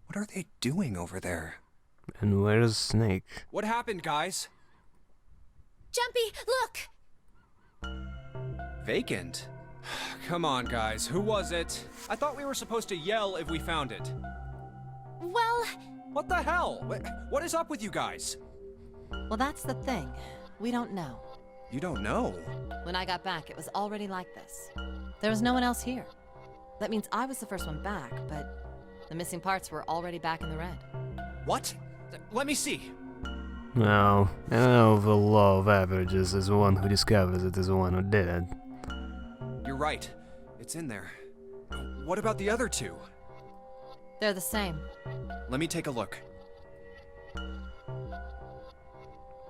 What are they doing over there? And where's Snake? What happened, guys? Jumpy, look! Vacant? Come on, guys. Who was it? I thought we were supposed to yell if we found it. Well... What the hell? What is up with you guys? Well, that's the thing. We don't know. You don't know? When I got back, it was already like this. There was no one else here. That means I was the first one back, but the missing parts were already back in the red. What? Let me see. No, I know the law of averages is the one who discovers it is the one who did it. You're right. It's in there. What about the other two? They're the same. Let me take a look.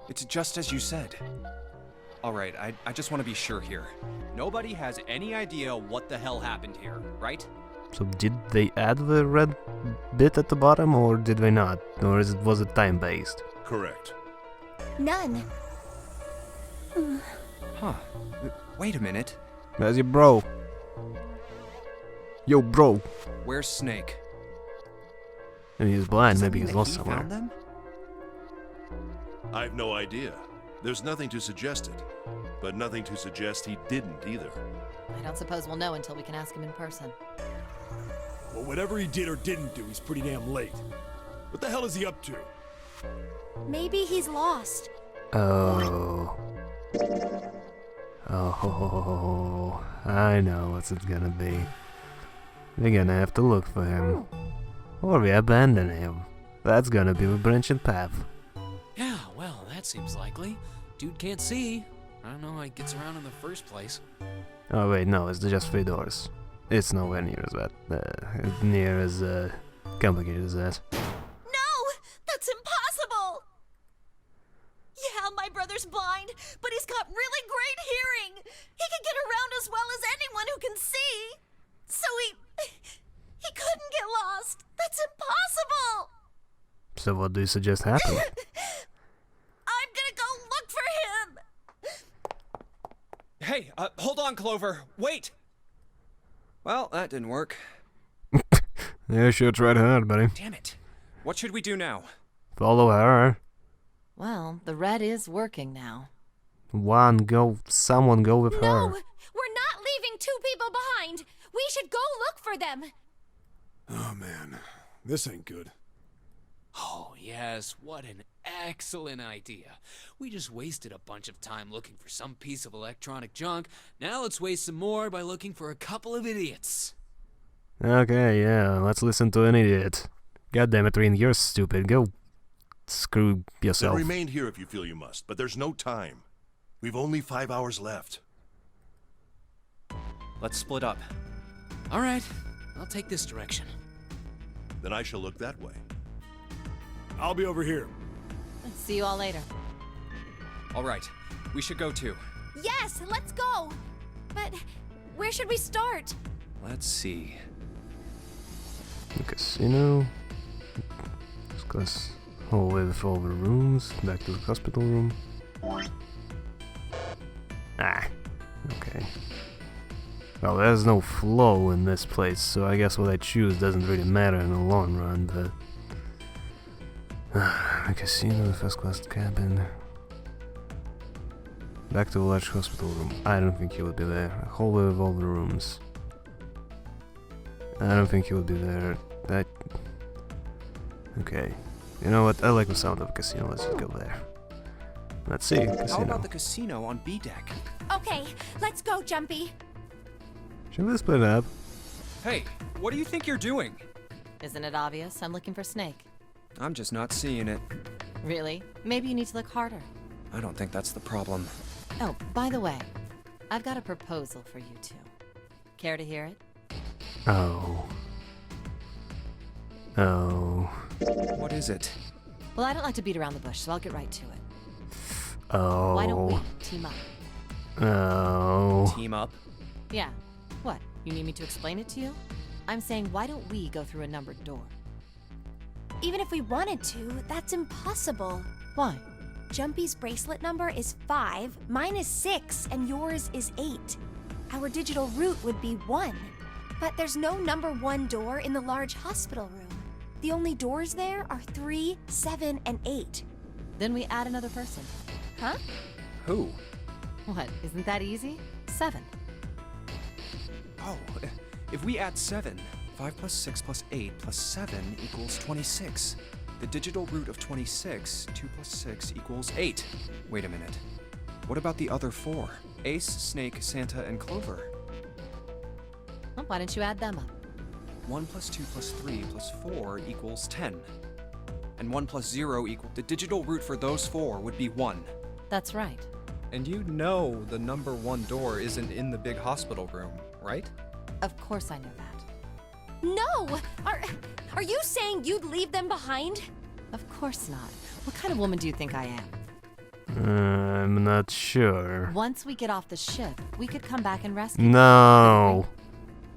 It's just as you said. Alright, I just want to be sure here. Nobody has any idea what the hell happened here, right? So did they add the red bit at the bottom, or did they not? Or was it time-based? Correct. None. Huh. Wait a minute. Where's your bro? Yo, bro. Where's Snake? I mean, he's blind, Does that maybe mean he's that lost he somewhere. found them? I've no idea. There's nothing to suggest it. But nothing to suggest he didn't either. I don't suppose we'll know until we can ask him in person. Well, whatever he did or didn't do, he's pretty damn late. What the hell is he up to? Maybe he's lost. Oh. Oh, I know what's it gonna be. We're gonna have to look for him. Or we abandon him. That's gonna be the branching path. Yeah, well, that seems likely. Dude can't see. I don't know how he gets around in the first place. Oh wait, no, it's just 3 doors. It's nowhere near as bad. Near as complicated as that. No! That's impossible! Yeah, my brother's blind, but he's got really great hearing. He can get around as well as anyone who can see. So he couldn't get lost. That's impossible! So what do you suggest happened? I'm gonna go look for him! Hey, hold on, Clover. Wait! Well, that didn't work. Yeah, sure tried hard, buddy. Damn it. What should we do now? Follow her. Well, the red is working now. Someone go with No! her. We're not leaving 2 people behind! We should go look for them! Oh man, this ain't good. Oh, yes, what an excellent idea. We just wasted a bunch of time looking for some piece of electronic junk. Now let's waste some more by looking for a couple of idiots. Okay, yeah, let's listen to an idiot. God damn it, Reen, you're stupid. Go screw Then yourself. remain here if you feel you must, but there's no time. We've only 5 hours left. Let's split up. All right, I'll take this direction. Then I shall look that way. I'll be over here. See you all later. Alright, we should go too. Yes, let's go! But where should we start? Let's see. The casino. Discuss hallway with all the rooms. Back to the hospital room. Ah, okay. Well, there's no flow in this place, so I guess what I choose doesn't really matter in the long run, but... the casino, the first class cabin... Back to the large hospital room. I don't think he would be there. A hallway with all the rooms. I don't think he would be there. Okay. You know what? I like the sound of a casino. Let's just go there. Let's see. How Casino. about the casino on B deck? Okay, let's go, Jumpy. Should we split up? Hey, what do you think you're doing? Isn't it obvious? I'm looking for Snake. I'm just not seeing it. Really? Maybe you need to look harder. I don't think that's the problem. Oh, by the way, I've got a proposal for you two. Care to hear it? Oh. Oh. What is it? Well, I don't like to beat around the bush, so I'll get right to it. Oh. Why don't we team up? Oh. Team up? Yeah. What? You need me to explain it to you? I'm saying, why don't we go through a numbered door? Even if we wanted to, that's impossible. Why? Jumpy's bracelet number is 5, mine is 6, and yours is 8. Our digital route would be 1. But there's no number 1 door in the large hospital room. The only doors there are 3, 7, and 8. Then we add another person. Huh? Who? What, isn't that easy? 7. Oh, if we add 7, 5 plus 6 plus 8 plus 7 equals 26. The digital root of 26, 2 plus 6 equals 8. Wait a minute. What about the other 4? Ace, Snake, Santa, and Clover. Well, why don't you add them up? 1 plus 2 plus 3 plus 4 equals 10. And 1 plus 0 equals... The digital root for those 4 would be 1. That's right. And you know the number 1 door isn't in the big hospital room, right? Of course I know that. No! Are you saying you'd leave them behind? Of course not. What kind of woman do you think I am? I'm not sure. Once we get off the ship, we could come back and rescue No.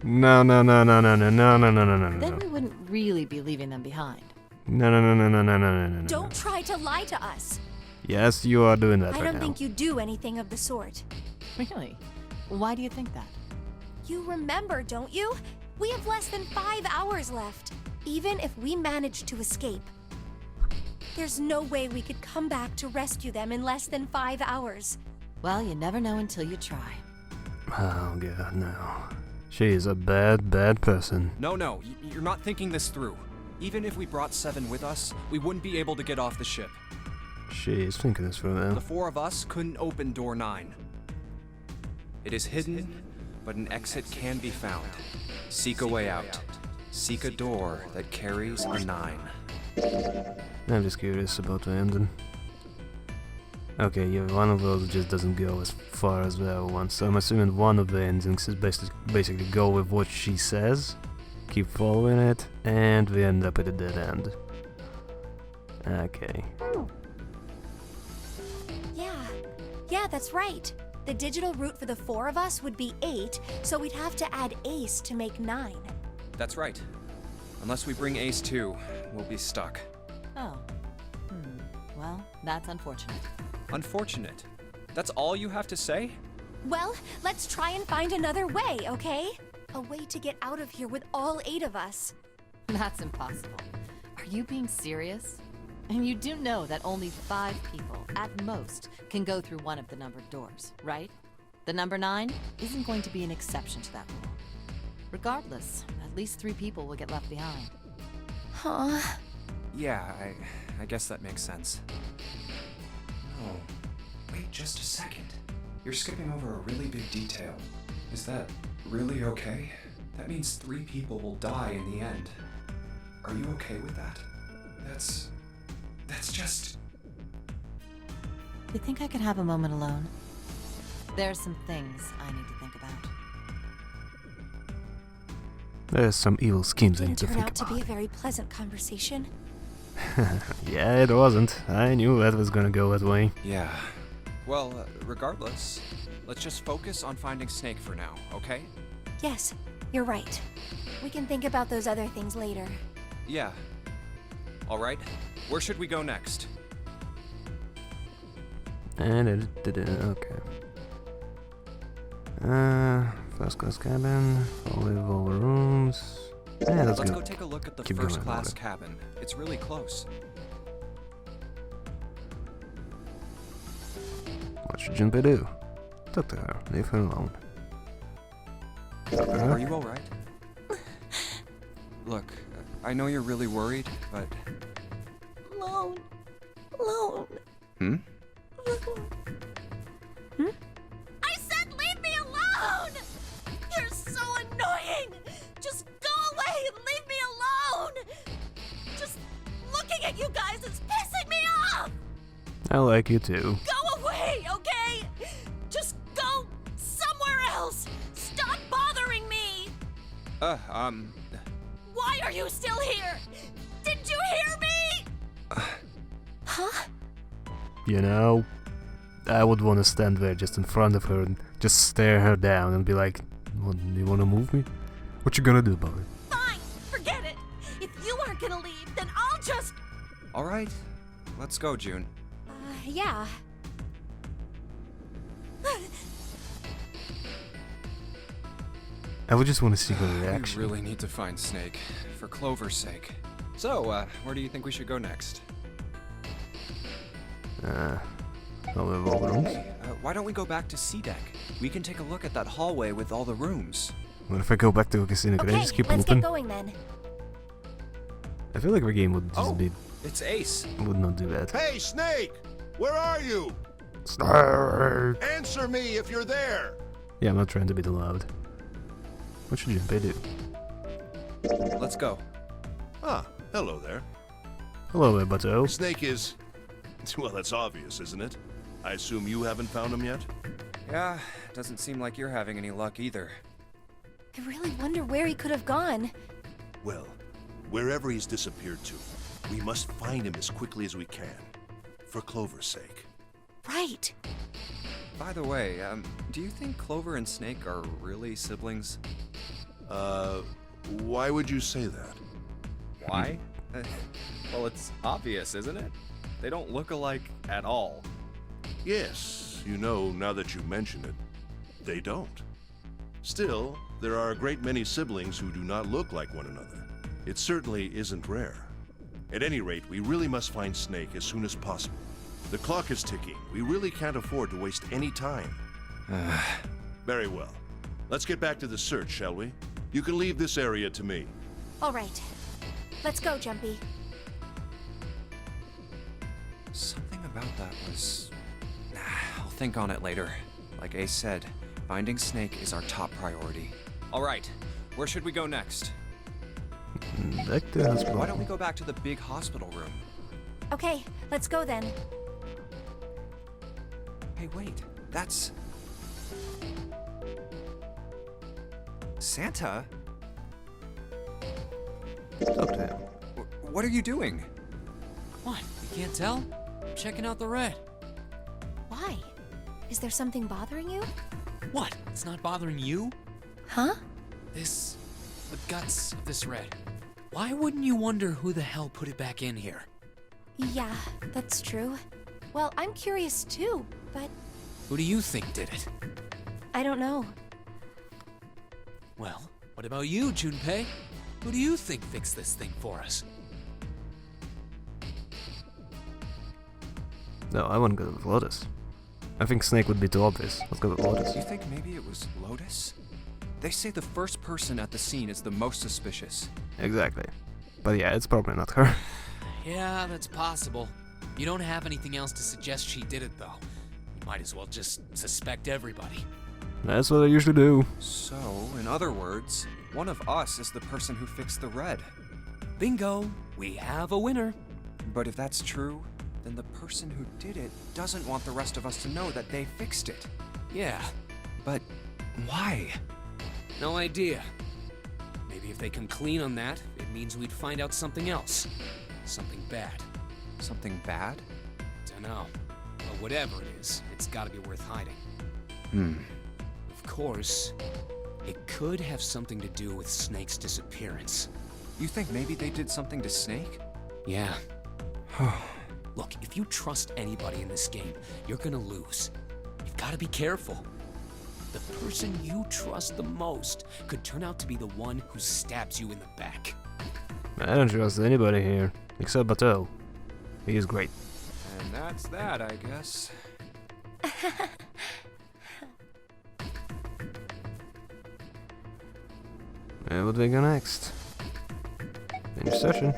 No, no, no, no, no, no, no, no, no, no, no, Then no. we wouldn't really be leaving them behind. No, no, no, no, no, no, no, no, no. Don't try to lie to us. Yes, you are doing that I right don't now. think you do anything of the sort. Really? Why do you think that? You remember, don't you? We have less than 5 hours left. Even if we manage to escape, there's no way we could come back to rescue them in less than 5 hours. Well, you never know until you try. Oh, God, no. She is a bad, bad person. No, you're not thinking this through. Even if we brought 7 with us, we wouldn't be able to get off the ship. She is thinking this through The now. 4 of us couldn't open door 9. It is hidden, but an exit can be found. Seek a way out. Seek a door that carries a 9. I'm just curious about the ending. Okay, yeah, one of those just doesn't go as far as the other one, so I'm assuming one of the endings is basically go with what she says, keep following it, and we end up at a dead end. Okay. Yeah, that's right. The digital root for the 4 of us would be 8, so we'd have to add Ace to make 9. That's right. Unless we bring Ace too, we'll be stuck. Oh. Well, that's unfortunate. Unfortunate. That's all you have to say? Well, let's try and find another way, okay? A way to get out of here with all 8 of us. That's impossible. Are you being serious? And you do know that only 5 people, at most, can go through one of the numbered doors, right? The number 9 isn't going to be an exception to that rule. Regardless, at least 3 people will get left behind. Huh? Yeah, I guess that makes sense. Oh, wait just a second. You're skipping over a really big detail. Is that really okay? That means 3 people will die in the end. Are you okay with that? That's just... You think I could have a moment alone? There's some things I need to think about. There's some evil schemes I need Didn't to turn think out to about. be a very pleasant conversation. Yeah, it wasn't. I knew that was gonna go that way. Yeah. Well, regardless, let's just focus on finding Snake for now, okay? Yes, you're right. We can think about those other things later. Yeah. Alright, where should we go next? And okay. First class cabin, all the rooms. Yeah, Let's go take a look at the keep first going class about it. cabin. It's really close. What should Junpei do? Talk to her. Leave her alone. Talk to her. Are you alright? Look, I know you're really worried, but... Alone. Hmm? I said leave me alone! You're so annoying! Just go away and leave me alone! Just looking at you guys is pissing me off! I like you too. Go away, okay? Just go somewhere else! Stop bothering me! Why are you still here? Didn't you hear me? Huh? You know, I would want to stand there just in front of her and just stare her down and be like, "What, you want to move me? What you gonna do about it?" Fine, forget it. If you aren't gonna leave, then I'll just... Alright, let's go, June. Yeah. I would just want to see her reaction. We really need to find Snake, for Clover's sake. So, where do you think we should go next? All of all the rooms. Hey, why don't we go back to C deck? We can take a look at that hallway with all the rooms. What if I go back to a casino? Can I Okay, just keep let's looping? get going then. I feel like the game would just Oh, be it's Ace. would not do that. Hey, Snake! Where are you? Snake! Answer me if you're there! Yeah, I'm not trying to be too loud. What should Junpei do? Let's go. Ah, hello there. Hello there, Bato. Snake is... Well, that's obvious, isn't it? I assume you haven't found him yet? Yeah, doesn't seem like you're having any luck either. I really wonder where he could have gone. Well, wherever he's disappeared to, we must find him as quickly as we can. For Clover's sake. Right. By the way, do you think Clover and Snake are really siblings? Why would you say that? Why? Well, it's obvious, isn't it? They don't look alike at all. Yes, you know, now that you mention it, they don't. Still, there are a great many siblings who do not look like one another. It certainly isn't rare. At any rate, we really must find Snake as soon as possible. The clock is ticking. We really can't afford to waste any time. Very well. Let's get back to the search, shall we? You can leave this area to me. All right. Let's go, Jumpy. Something about that was... I'll think on it later. Like Ace said, finding Snake is our top priority. All right, where should we go next? Back to the hospital. Why don't we go back to the big hospital room? Okay, let's go then. Hey, wait, that's... Santa? Talk to him. What are you doing? What? You can't tell? I'm checking out the red. Why? Is there something bothering you? What? It's not bothering you? Huh? The guts of this red. Why wouldn't you wonder who the hell put it back in here? Yeah, that's true. Well, I'm curious too, but Who do you think did it? I don't know. Well, what about you, Junpei? Who do you think fixed this thing for us? No, I wouldn't go with Lotus. I think Snake would be too obvious. Let's go with Lotus. You think maybe it was Lotus? They say the first person at the scene is the most suspicious. Exactly. But yeah, it's probably not her. Yeah, that's possible. You don't have anything else to suggest she did it, though. You might as well just suspect everybody. That's what I usually do. So, in other words, one of us is the person who fixed the red. Bingo! We have a winner. But if that's true, then the person who did it doesn't want the rest of us to know that they fixed it. Yeah, But why? no idea. Maybe if they come clean on that, it means we'd find out something else. Something bad. Something bad? Dunno. But whatever it is, it's gotta be worth hiding. Of course, it could have something to do with Snake's disappearance. You think maybe they did something to Snake? Yeah. Look, if you trust anybody in this game, you're gonna lose. You've gotta be careful. The person you trust the most could turn out to be the one who stabs you in the back. I don't trust anybody here, except Bato. He is great. And that's that, I guess. Where would we go next? Finish session.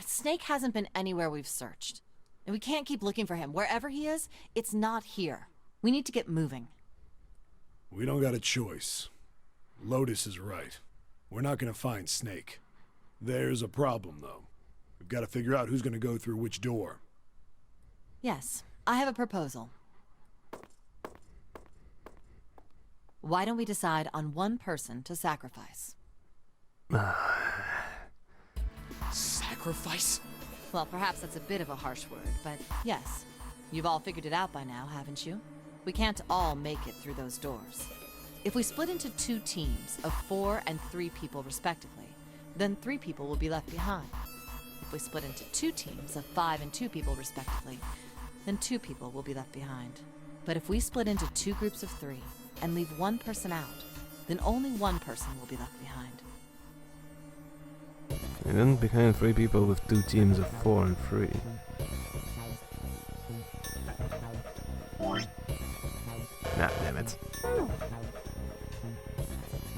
Snake hasn't been anywhere we've searched. And we can't keep looking for him. Wherever he is, it's not here. We need to get moving. We don't got a choice. Lotus is right. We're not gonna find Snake. There's a problem, though. We've got to figure out who's gonna go through which door. Yes, I have a proposal. Why don't we decide on one person to sacrifice? Sacrifice? Well, perhaps that's a bit of a harsh word, but yes. You've all figured it out by now, haven't you? We can't all make it through those doors. If we split into 2 teams of 4 and 3 people respectively, then 3 people will be left behind. If we split into 2 teams of 5 and 2 people respectively, then 2 people will be left behind. But if we split into 2 groups of 3 and leave 1 person out, then only 1 person will be left behind. And then behind 3 people with 2 teams of 4 and 3. Ah, damn it.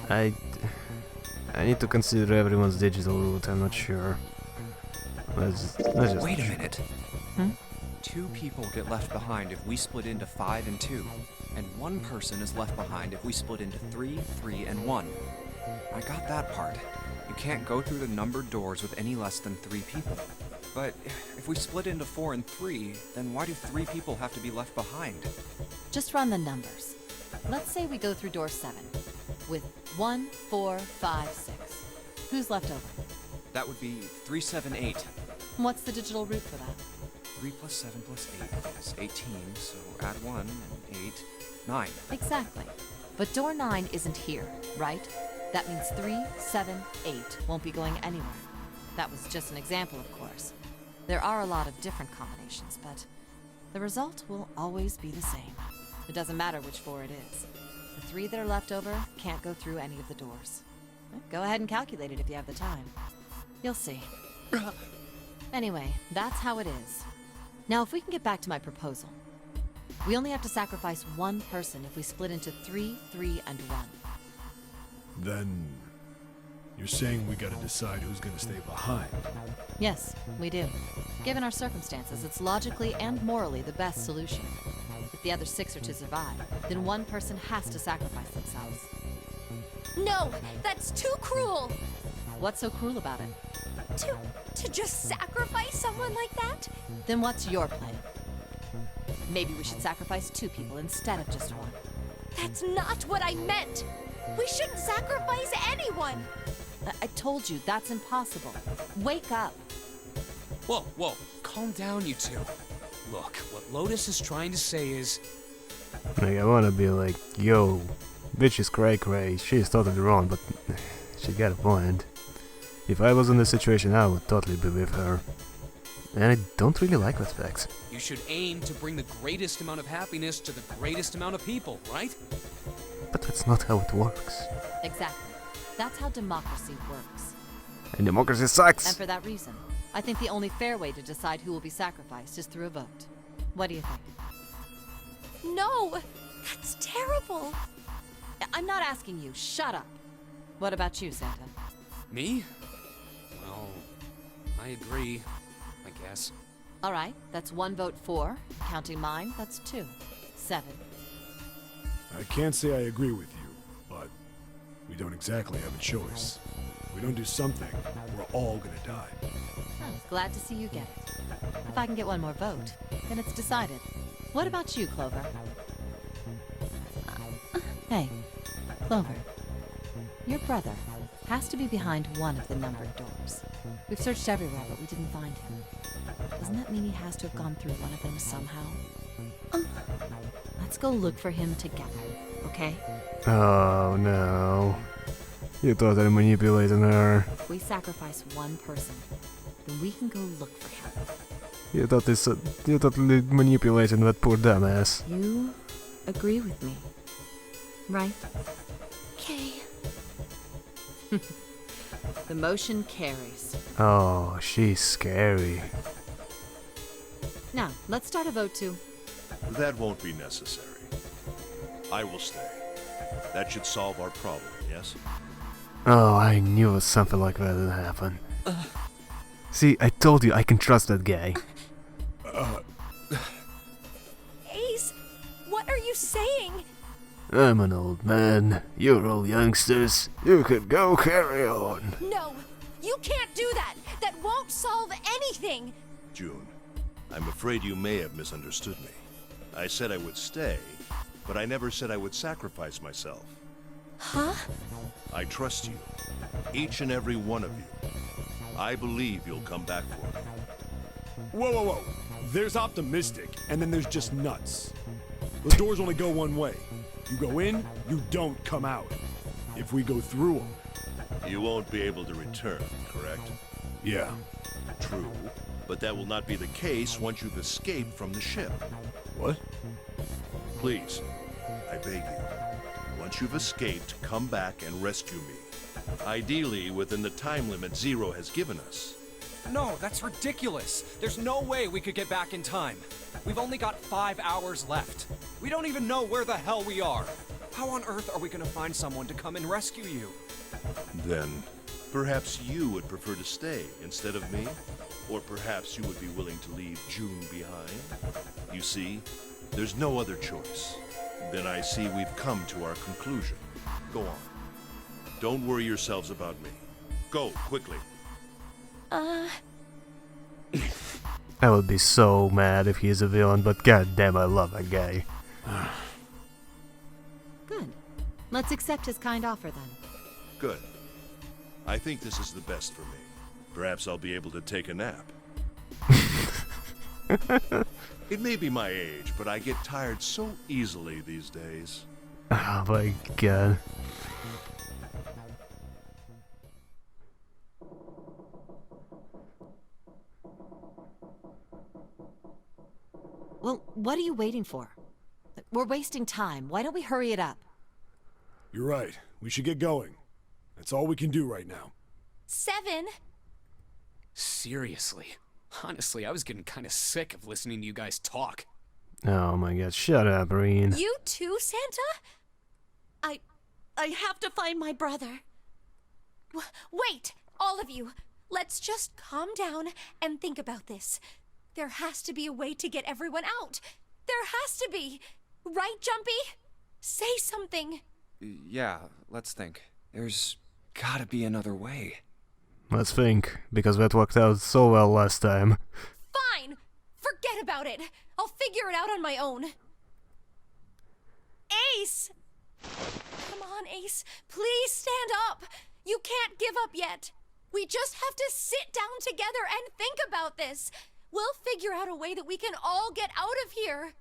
I need to consider everyone's digital route, I'm not sure. Let's just... Wait a minute. Hmm? 2 people get left behind if we split into 5 and 2, and 1 person is left behind if we split into 3, 3, and 1. I got that part. You can't go through the numbered doors with any less than 3 people. But if we split into 4 and 3, then why do 3 people have to be left behind? Just run the numbers. Let's say we go through door 7 with 1, 4, 5, 6. Who's left over? That would be 3, 7, 8. What's the digital route for that? 3 plus 7 plus 8 is 18, so add 1 and 8, 9. Exactly. But door 9 isn't here, right? That means 3, 7, 8 won't be going anywhere. That was just an example, of course. There are a lot of different combinations, but the result will always be the same. It doesn't matter which 4 it is. The 3 that are left over can't go through any of the doors. Go ahead and calculate it if you have the time. You'll see. Anyway, that's how it is. Now, if we can get back to my proposal. We only have to sacrifice 1 person if we split into 3, 3, and 1. Then you're saying we gotta decide who's gonna stay behind. Yes, we do. Given our circumstances, it's logically and morally the best solution. If the other 6 are to survive, then 1 person has to sacrifice themselves. No, that's too cruel. What's so cruel about it? To just sacrifice someone like that? Then what's your plan? Maybe we should sacrifice 2 people instead of just 1. That's not what I meant. We shouldn't sacrifice anyone. I told you, that's impossible. Wake up. Whoa, whoa, calm down, you 2. Look, what Lotus is trying to say is... Like, I wanna be like, yo, bitch is cray-cray, she's totally wrong, but she got a point. If I was in this situation, I would totally be with her. And I don't really like that fact. You should aim to bring the greatest amount of happiness to the greatest amount of people, right? But that's not how it works. Exactly. That's how democracy works. And democracy And sucks! for that reason, I think the only fair way to decide who will be sacrificed is through a vote. What do you think? No, that's terrible. I'm not asking you. Shut up. What about you, Santa? Me? Well, I agree, I guess. All right, that's 1 vote for. Counting mine, that's 2. 7. I can't say I agree with you, but we don't exactly have a choice. If we don't do something, we're all gonna die. I'm glad to see you get it. If I can get 1 more vote, then it's decided. What about you, Clover? Hey, Clover. Your brother has to be behind one of the numbered doors. We've searched everywhere, but we didn't find him. Doesn't that mean he has to have gone through one of them somehow? Let's go look for him together, okay? Oh no. You totally manipulating her. If we sacrifice one person, then we can go look for him. You totally manipulating that poor dumbass. You agree with me, right? Okay. The motion carries. Oh, she's scary. Now, let's start a vote to... That won't be necessary. I will stay. That should solve our problem, yes? Oh, I knew something like that would happen. See, I told you I can trust that guy. Ace, what are you saying? I'm an old man. You're all youngsters. You can go carry on. No, you can't do that. That won't solve anything. June, I'm afraid you may have misunderstood me. I said I would stay, but I never said I would sacrifice myself. Huh? I trust you, each and every one of you. I believe you'll come back for me. Whoa, whoa, whoa. There's optimistic, and then there's just nuts. Those doors only go one way. You go in, you don't come out. If we go through them... You won't be able to return, correct? Yeah. True, but that will not be the case once you've escaped from the ship. What? Please, I beg you, once you've escaped, come back and rescue me. Ideally, within the time limit Zero has given us. No, that's ridiculous. There's no way we could get back in time. We've only got 5 hours left. We don't even know where the hell we are. How on earth are we gonna find someone to come and rescue you? Then, perhaps you would prefer to stay instead of me? Or perhaps you would be willing to leave June behind? You see, there's no other choice. Then I see we've come to our conclusion. Go on. Don't worry yourselves about me. Go, quickly. I would be so mad if he is a villain, but goddamn, I love that guy. Good. Let's accept his kind offer then. Good. I think this is the best for me. Perhaps I'll be able to take a nap. It may be my age, but I get tired so easily these days. Oh my god. Well, what are you waiting for? We're wasting time. Why don't we hurry it up? You're right. We should get going. That's all we can do right now. 7. Seriously. Honestly, I was getting kind of sick of listening to you guys talk. Oh my god, shut up, Reen. You too, Santa? I have to find my brother. Wait, all of you. Let's just calm down and think about this. There has to be a way to get everyone out. There has to be. Right, Jumpy? Say something. Yeah, let's think. There's gotta be another way. Let's think, because that worked out so well last time. Fine! Forget about it. I'll figure it out on my own. Ace! Come on, Ace. Please stand up. You can't give up yet. We just have to sit down together and think about this. We'll figure out a way that we can all get out of here.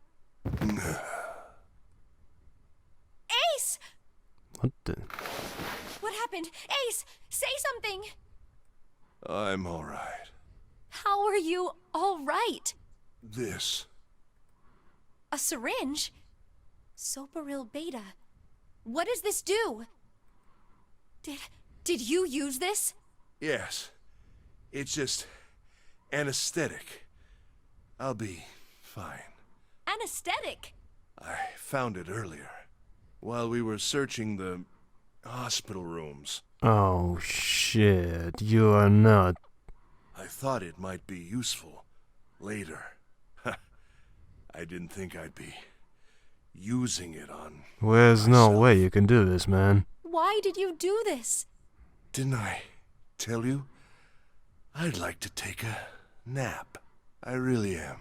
Ace! What the? What happened? Ace, say something. I'm all right. How are you all right? This. A syringe? Soparil beta. What does this do? Did you use this? Yes. It's just anesthetic. I'll be fine. Anesthetic? I found it earlier, while we were searching the hospital rooms. Oh shit, you are not. I thought it might be useful later. I didn't think I'd be using it on There's no myself. way you can do this, man. Why did you do this? Didn't I tell you? I'd like to take a nap. I really am.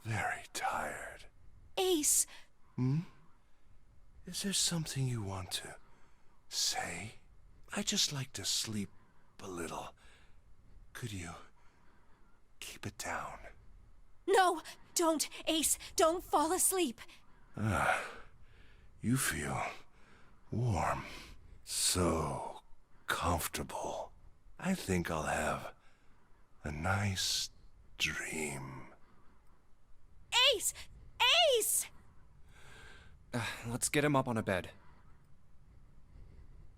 Very tired. Ace, Is there something you want to say? I just like to sleep a little. Could you keep it down? no, don't, Ace, don't fall asleep. You feel warm. So comfortable. I think I'll have a nice dream. Ace! Ace! Let's get him up on a bed.